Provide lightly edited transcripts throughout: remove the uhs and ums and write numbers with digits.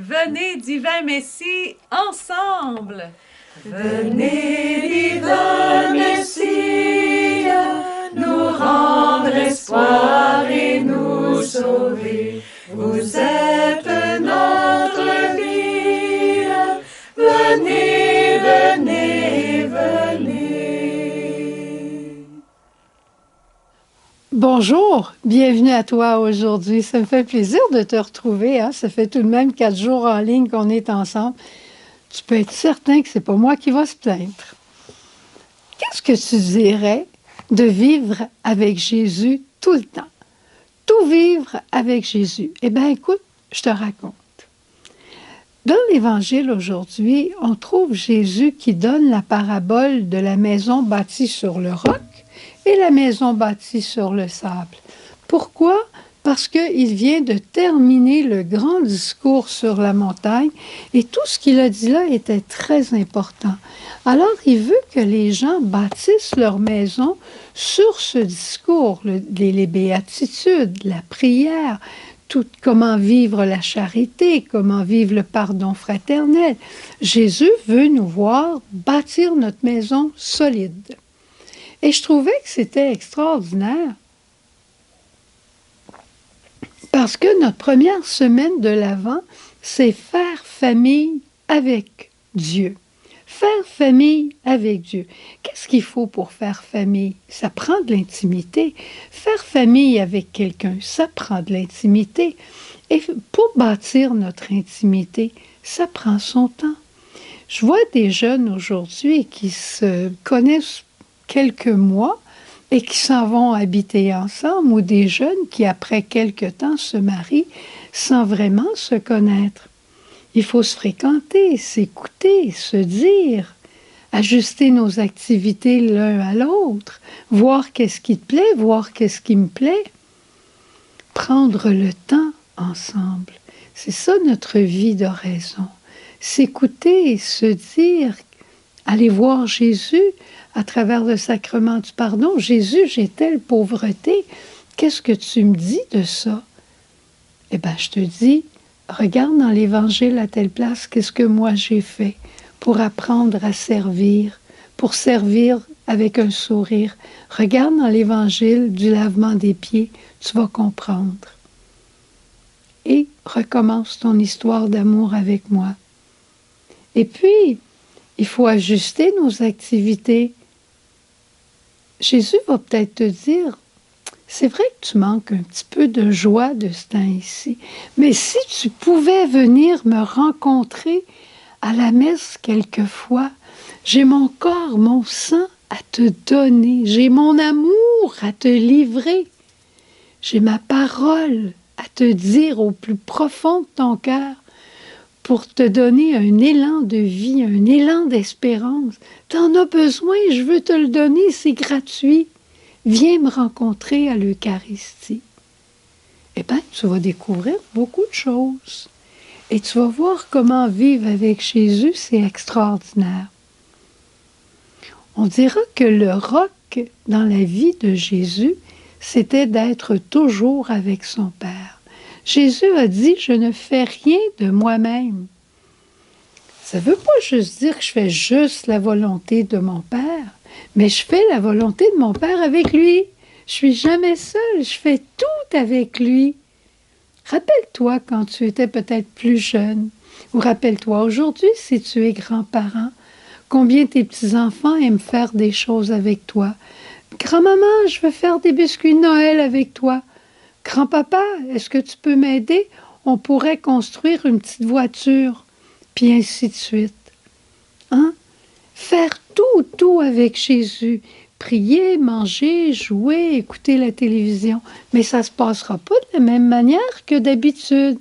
Venez, divin Messie, ensemble. Venez, divin Messie, nous rendre espoir et nous sauver. Vous êtes notre vie. Venez, venez, venez. Bonjour, bienvenue à toi aujourd'hui. Ça me fait plaisir de te retrouver. Hein? Ça fait tout de même 4 jours en ligne qu'on est ensemble. Tu peux être certain que c'est pas moi qui va se plaindre. Qu'est-ce que tu dirais de vivre avec Jésus tout le temps? Tout vivre avec Jésus. Eh bien, écoute, je te raconte. Dans l'Évangile aujourd'hui, on trouve Jésus qui donne la parabole de la maison bâtie sur le roc et la maison bâtie sur le sable. Pourquoi? Parce qu'il vient de terminer le grand discours sur la montagne et tout ce qu'il a dit là était très important. Alors, il veut que les gens bâtissent leur maison sur ce discours, les béatitudes, la prière, tout, comment vivre la charité, comment vivre le pardon fraternel. Jésus veut nous voir bâtir notre maison solide. Et je trouvais que c'était extraordinaire parce que notre première semaine de l'Avent, c'est faire famille avec Dieu. Faire famille avec Dieu. Qu'est-ce qu'il faut pour faire famille? Ça prend de l'intimité. Faire famille avec quelqu'un, ça prend de l'intimité. Et pour bâtir notre intimité, ça prend son temps. Je vois des jeunes aujourd'hui qui se connaissent quelques mois et qui s'en vont habiter ensemble, ou des jeunes qui, après quelque temps, se marient sans vraiment se connaître. Il faut se fréquenter, s'écouter, se dire, ajuster nos activités l'un à l'autre, voir qu'est-ce qui te plaît, voir qu'est-ce qui me plaît. Prendre le temps ensemble. C'est ça notre vie d'oraison. S'écouter, se dire, aller voir Jésus à travers le sacrement du pardon. Jésus, j'ai telle pauvreté, qu'est-ce que tu me dis de ça? Eh bien, je te dis, regarde dans l'Évangile à telle place, qu'est-ce que moi j'ai fait pour apprendre à servir, pour servir avec un sourire. Regarde dans l'Évangile du lavement des pieds, tu vas comprendre. Et recommence ton histoire d'amour avec moi. Et puis, il faut ajuster nos activités. Jésus va peut-être te dire, c'est vrai que tu manques un petit peu de joie de ce temps-ci, mais si tu pouvais venir me rencontrer à la messe quelquefois, j'ai mon corps, mon sang à te donner, j'ai mon amour à te livrer, j'ai ma parole à te dire au plus profond de ton cœur, pour te donner un élan de vie, un élan d'espérance. Tu en as besoin, je veux te le donner, c'est gratuit. Viens me rencontrer à l'Eucharistie. Eh bien, tu vas découvrir beaucoup de choses. Et tu vas voir comment vivre avec Jésus, c'est extraordinaire. On dira que le roc dans la vie de Jésus, c'était d'être toujours avec son Père. Jésus a dit, je ne fais rien de moi-même. Ça ne veut pas juste dire que je fais juste la volonté de mon Père, mais je fais la volonté de mon Père avec lui. Je suis jamais seule, je fais tout avec lui. Rappelle-toi quand tu étais peut-être plus jeune, ou rappelle-toi aujourd'hui si tu es grand-parent, combien tes petits-enfants aiment faire des choses avec toi. Grand-maman, je veux faire des biscuits de Noël avec toi. Grand-papa, est-ce que tu peux m'aider? On pourrait construire une petite voiture, puis ainsi de suite. Hein? Faire tout avec Jésus. Prier, manger, jouer, écouter la télévision. Mais ça ne se passera pas de la même manière que d'habitude.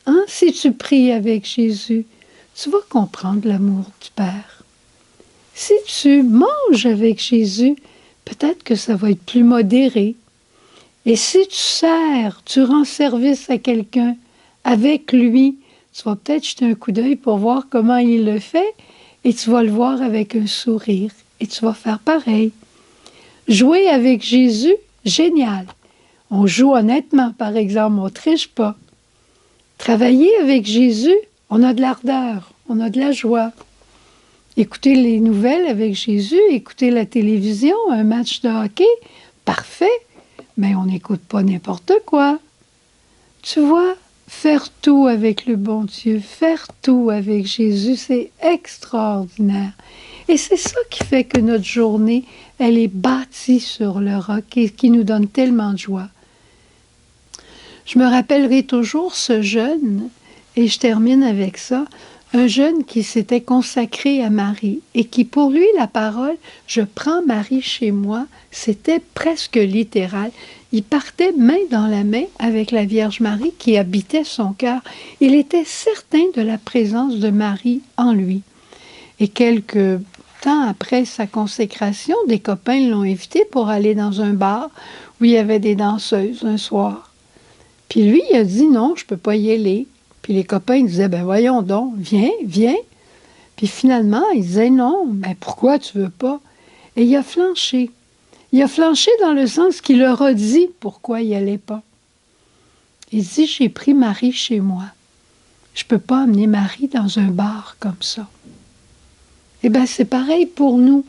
Hein? Si tu pries avec Jésus, tu vas comprendre l'amour du Père. Si tu manges avec Jésus, peut-être que ça va être plus modéré. Et si tu sers, tu rends service à quelqu'un avec lui, tu vas peut-être jeter un coup d'œil pour voir comment il le fait et tu vas le voir avec un sourire et tu vas faire pareil. Jouer avec Jésus, génial. On joue honnêtement, par exemple, on ne triche pas. Travailler avec Jésus, on a de l'ardeur, on a de la joie. Écouter les nouvelles avec Jésus, écouter la télévision, un match de hockey, parfait, mais on n'écoute pas n'importe quoi. Tu vois, faire tout avec le bon Dieu, faire tout avec Jésus, c'est extraordinaire. Et c'est ça qui fait que notre journée, elle est bâtie sur le roc et qui nous donne tellement de joie. Je me rappellerai toujours ce jeune, et je termine avec ça, un jeune qui s'était consacré à Marie et qui, pour lui, la parole « je prends Marie chez moi », c'était presque littéral. Il partait main dans la main avec la Vierge Marie qui habitait son cœur. Il était certain de la présence de Marie en lui. Et quelques temps après sa consécration, des copains l'ont invité pour aller dans un bar où il y avait des danseuses un soir. Puis lui, il a dit « non, je ne peux pas y aller ». Puis les copains disaient, ben voyons donc, viens, viens. Puis finalement, il disait, non, ben pourquoi tu veux pas? Et il a flanché. Il a flanché dans le sens qu'il leur a dit pourquoi il n'allait pas. Il dit, j'ai pris Marie chez moi. Je ne peux pas amener Marie dans un bar comme ça. Eh bien, c'est pareil pour nous.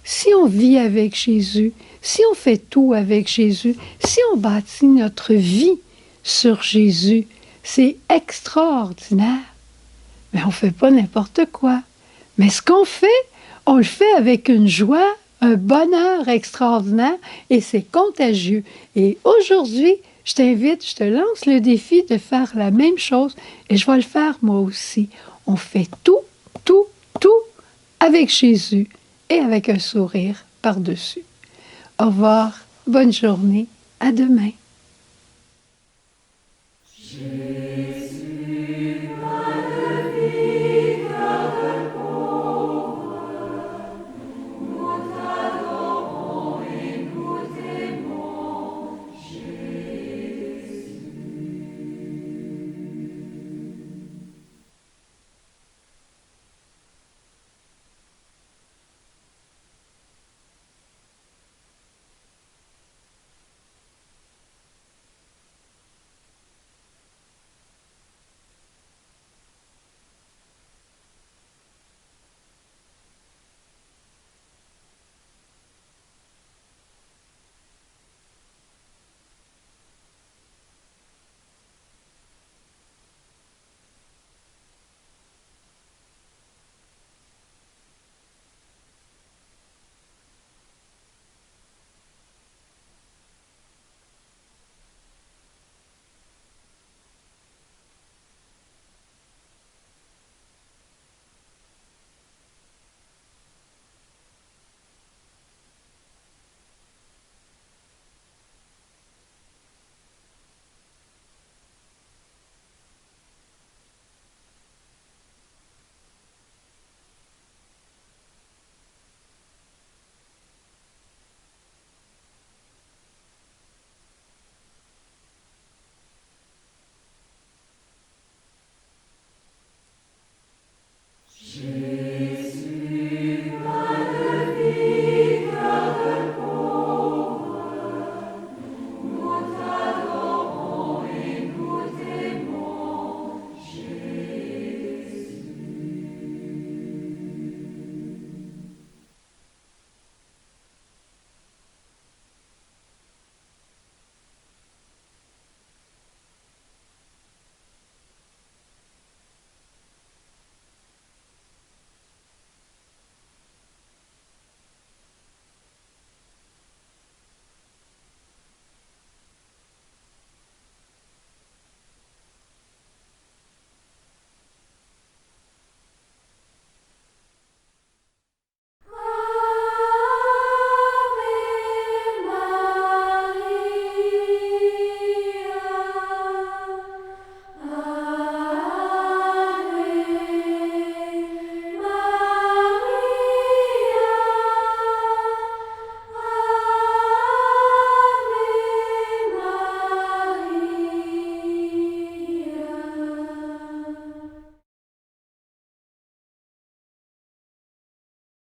Si on vit avec Jésus, si on fait tout avec Jésus, si on bâtit notre vie sur Jésus, c'est extraordinaire. Mais on ne fait pas n'importe quoi. Mais ce qu'on fait, on le fait avec une joie, un bonheur extraordinaire et c'est contagieux. Et aujourd'hui, je t'invite, je te lance le défi de faire la même chose et je vais le faire moi aussi. On fait tout, tout, tout avec Jésus et avec un sourire par-dessus. Au revoir, bonne journée, à demain.